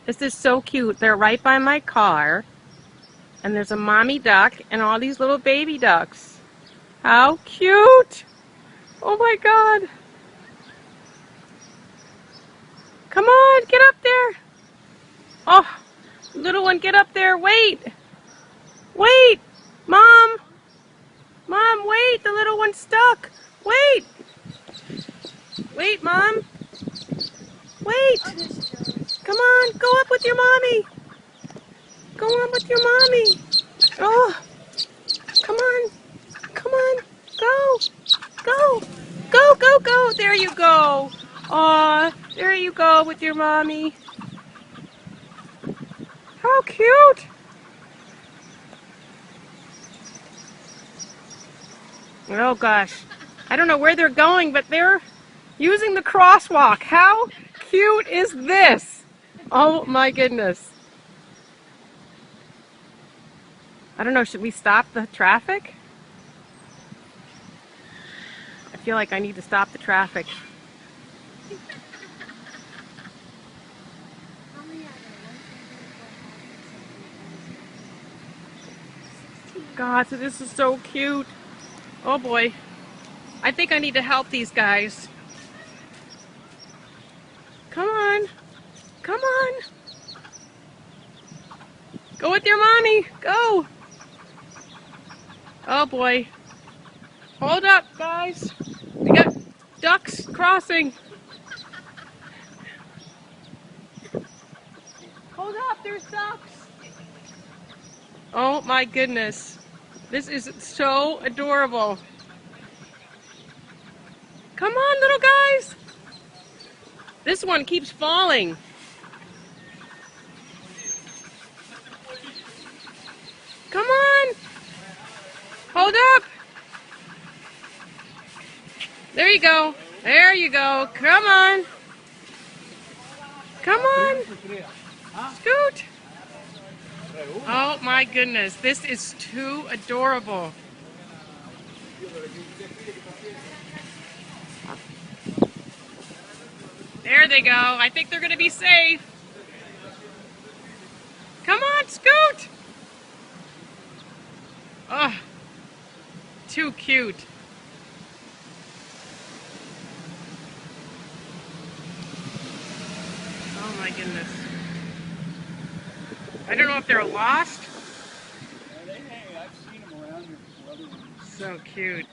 This is so cute. They're right by my car. And there's a mommy duck and all these little baby ducks. How cute! Oh my god. Come on, get up there. Oh, little one, get up there. Wait. Wait. Mom. Mom, wait. The little one's stuck. Wait. Wait, Mom. Wait. Come on, go up with your mommy. Go on with your mommy. Oh, come on. Come on. Go. Go. Go, go, go. There you go. Aw, there you go with your mommy. How cute. Oh gosh. I don't know where they're going, but they're using the crosswalk. How cute is this? Oh my goodness. I don't know, should we stop the traffic? I feel like I need to stop the traffic. God, so this is so cute. Oh boy. I think I need to help these guys. Come on. Come on. Go with your mommy. Go. Oh boy. Hold up, guys. We got ducks crossing. Hold up, there's ducks. Oh my goodness. This is so adorable. Come on, little guys. This one keeps falling. Come on. Hold up. There you go. There you go. Come on. Come on. Scoot. Oh my goodness. This is too adorable. There they go. I think they're going to be safe. Come on, Scoot. Oh, too cute. Oh my goodness. I don't know if they're lost. I've seen them around here before. So cute.